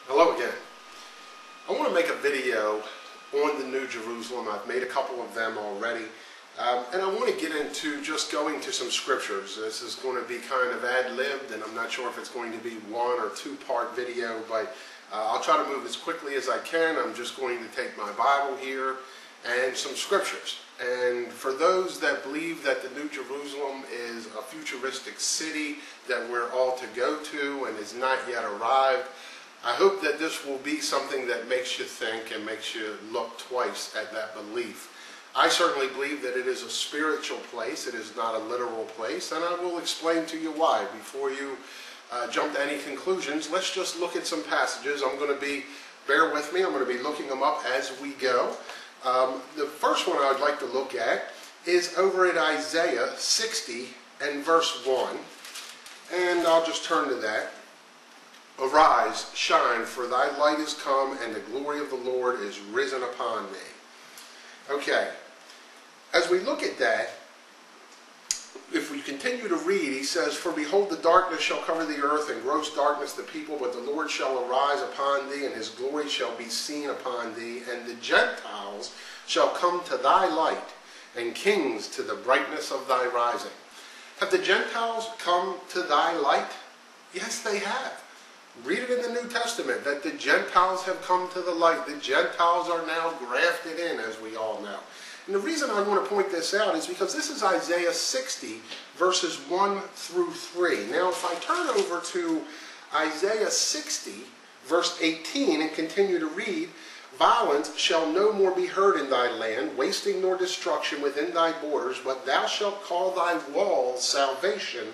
Hello again. I want to make a video on the New Jerusalem. I've made a couple of them already. And I want to get into just going to some scriptures. This is going to be kind of ad-libbed, and I'm not sure if it's going to be one or two-part video, but I'll try to move as quickly as I can. I'm just going to take my Bible here and some scriptures. And for those that believe that the New Jerusalem is a futuristic city that we're all to go to and is not yet arrived, I hope that this will be something that makes you think and makes you look twice at that belief. I certainly believe that it is a spiritual place. It is not a literal place, and I will explain to you why. Before you jump to any conclusions, let's just look at some passages. Bear with me, I'm going to be looking them up as we go. The first one I'd like to look at is over at Isaiah 60 and verse 1, and I'll just turn to that. Arise, shine, for thy light is come, and the glory of the Lord is risen upon thee. Okay, as we look at that, if we continue to read, he says, For behold, the darkness shall cover the earth, and gross darkness the people, but the Lord shall arise upon thee, and his glory shall be seen upon thee, and the Gentiles shall come to thy light, and kings to the brightness of thy rising. Have the Gentiles come to thy light? Yes, they have. Read it in the New Testament that the Gentiles have come to the light. The Gentiles are now grafted in, as we all know. And the reason I want to point this out is because this is Isaiah 60, verses 1 through 3. Now, if I turn over to Isaiah 60, verse 18, and continue to read, Violence shall no more be heard in thy land, wasting nor destruction within thy borders, but thou shalt call thy walls salvation,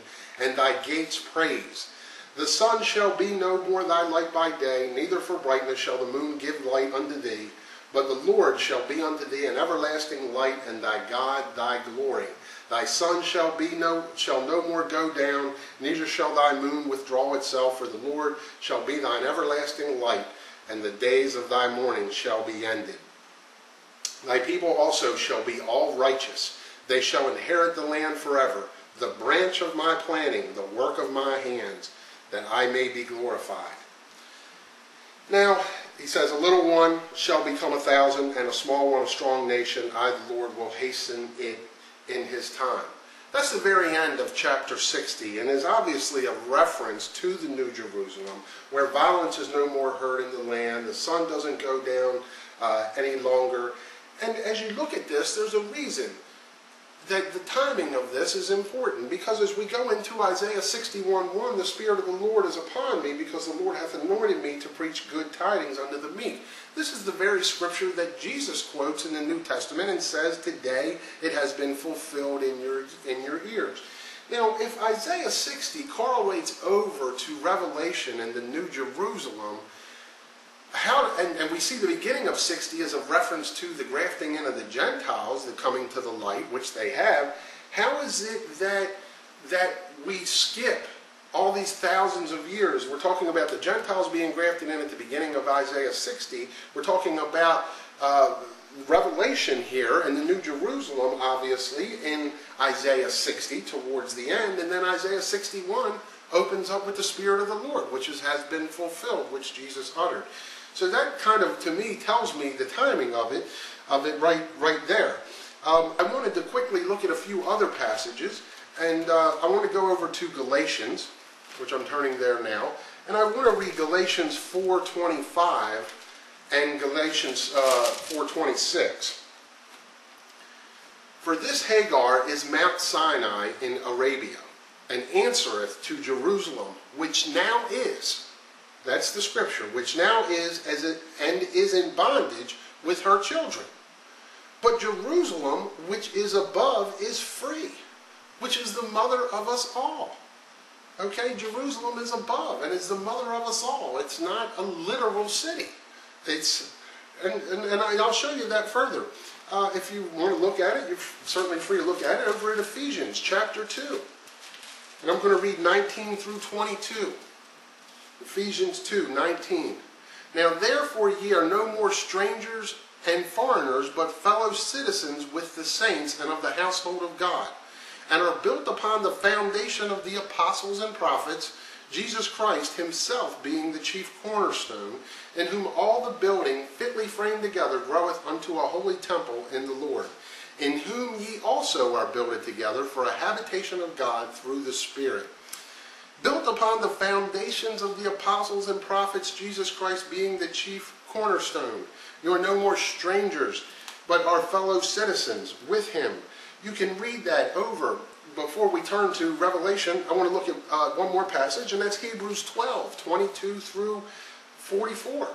and thy gates praise. The sun shall be no more thy light by day, neither for brightness shall the moon give light unto thee. But the Lord shall be unto thee an everlasting light, and thy God thy glory. Thy sun shall no more go down, neither shall thy moon withdraw itself, for the Lord shall be thine everlasting light, and the days of thy mourning shall be ended. Thy people also shall be all righteous. They shall inherit the land forever, the branch of my planting, the work of my hands, that I may be glorified. Now, he says, a little one shall become 1,000, and a small one a strong nation. I, the Lord, will hasten it in his time. That's the very end of chapter 60, and is obviously a reference to the New Jerusalem, where violence is no more heard in the land, the sun doesn't go down any longer. And as you look at this, there's a reason that the timing of this is important, because as we go into Isaiah 61:1, the Spirit of the Lord is upon me, because the Lord hath anointed me to preach good tidings unto the meek. This is the very scripture that Jesus quotes in the New Testament and says, today it has been fulfilled in your ears. Now, if Isaiah 60 correlates over to Revelation and the New Jerusalem, and we see the beginning of 60 as a reference to the grafting in of the Gentiles, the coming to the light, which they have, how is it that we skip all these thousands of years? We're talking about the Gentiles being grafted in at the beginning of Isaiah 60. We're talking about Revelation here and the New Jerusalem, obviously, in Isaiah 60 towards the end, and then Isaiah 61 opens up with the Spirit of the Lord, which has been fulfilled, which Jesus uttered. So that kind of, to me, tells me the timing of it right there. I wanted to quickly look at a few other passages, and I want to go over to Galatians, which I'm turning there now, and I want to read Galatians 4:25 and Galatians 4:26. For this Hagar is Mount Sinai in Arabia, and answereth to Jerusalem, which now is, that's the scripture, which now is and is in bondage with her children. But Jerusalem, which is above, is free, which is the mother of us all. Okay, Jerusalem is above and is the mother of us all. It's not a literal city. And I'll show you that further. If you want to look at it, you're certainly free to look at it over in Ephesians chapter 2. And I'm going to read 19 through 22. Ephesians 2:19. Now therefore ye are no more strangers and foreigners, but fellow citizens with the saints and of the household of God, and are built upon the foundation of the apostles and prophets, Jesus Christ himself being the chief cornerstone, in whom all the building fitly framed together groweth unto a holy temple in the Lord, in whom ye also are builded together for a habitation of God through the Spirit, built upon the foundations of the apostles and prophets, Jesus Christ being the chief cornerstone. You are no more strangers, but are fellow citizens with him. You can read that over. Before we turn to Revelation, I want to look at one more passage, and that's Hebrews 12, 22 through 44.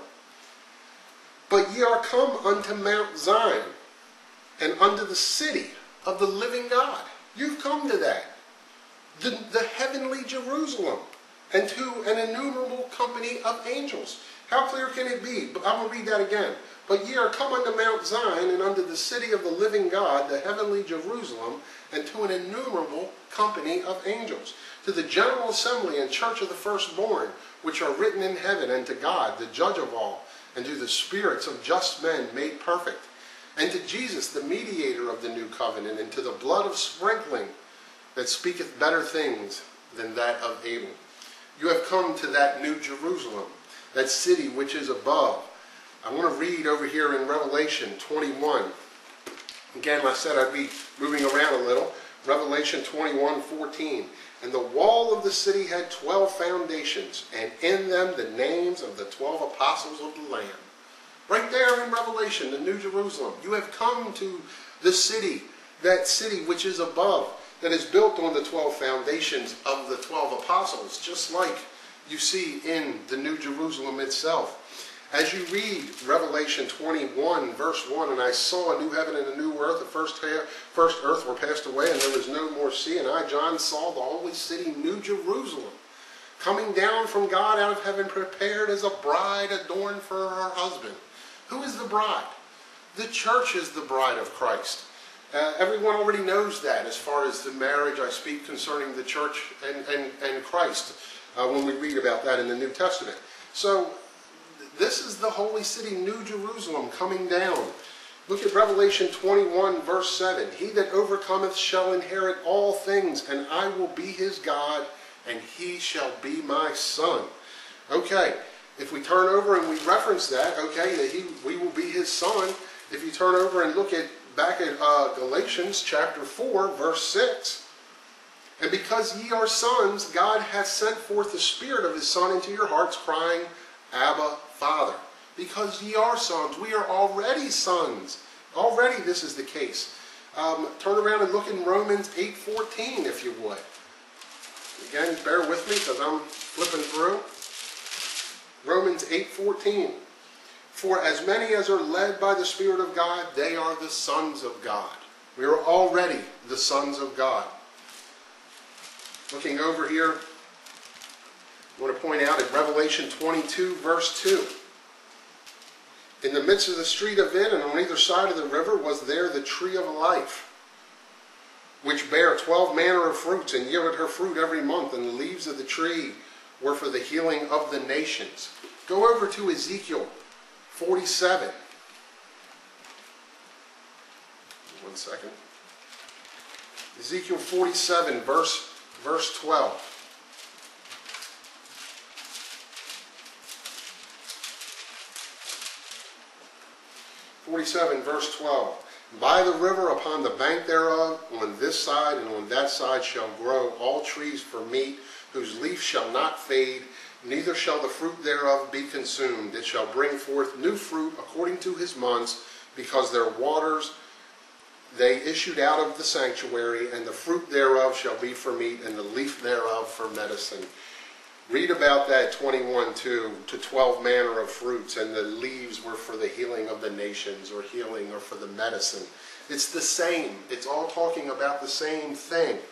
But ye are come unto Mount Zion, and unto the city of the living God. You've come to that. The heavenly Jerusalem, and to an innumerable company of angels. How clear can it be? I'm going to read that again. But ye are come unto Mount Zion, and unto the city of the living God, the heavenly Jerusalem, and to an innumerable company of angels, to the general assembly and church of the firstborn, which are written in heaven, and to God, the judge of all, and to the spirits of just men made perfect, and to Jesus, the mediator of the new covenant, and to the blood of sprinkling, that speaketh better things than that of Abel. You have come to that new Jerusalem, that city which is above. I want to read over here in Revelation 21. Again, I said I'd be moving around a little. Revelation 21:14. And the wall of the city had 12 foundations, and in them the names of the 12 apostles of the Lamb. Right there in Revelation, the New Jerusalem. You have come to the city, that city which is above, that is built on the 12 foundations of the 12 apostles, just like you see in the New Jerusalem itself. As you read Revelation 21, verse 1, and I saw a new heaven and a new earth, the first earth were passed away, and there was no more sea. And I, John, saw the holy city, New Jerusalem, coming down from God out of heaven, prepared as a bride adorned for her husband. Who is the bride? The church is the bride of Christ. Everyone already knows that as far as the marriage I speak concerning the church and Christ when we read about that in the New Testament. So this is the holy city, New Jerusalem, coming down. Look at Revelation 21, verse 7. He that overcometh shall inherit all things, and I will be his God, and he shall be my son. Okay, if we turn over and we reference that, okay, that we will be his son. If you turn over and look at back at Galatians chapter 4, verse 6. And because ye are sons, God hath sent forth the Spirit of his Son into your hearts, crying, Abba, Father. Because ye are sons, we are already sons. Already this is the case. Turn around and look in Romans 8:14, if you would. Again, bear with me because I'm flipping through. Romans 8:14. For as many as are led by the Spirit of God, they are the sons of God. We are already the sons of God. Looking over here, I want to point out at Revelation 22, verse 2. In the midst of the street of it, and on either side of the river, was there the tree of life, which bare 12 manner of fruits, and yielded her fruit every month, and the leaves of the tree were for the healing of the nations. Go over to Ezekiel 47. One second. Ezekiel 47, verse 12. 47, verse 12. By the river upon the bank thereof, on this side and on that side shall grow all trees for meat, whose leaf shall not fade, neither shall the fruit thereof be consumed. It shall bring forth new fruit according to his months, because their waters they issued out of the sanctuary, and the fruit thereof shall be for meat, and the leaf thereof for medicine. Read about that 21:2 to 12 manner of fruits, and the leaves were for the healing of the nations, or healing, or for the medicine. It's the same. It's all talking about the same thing.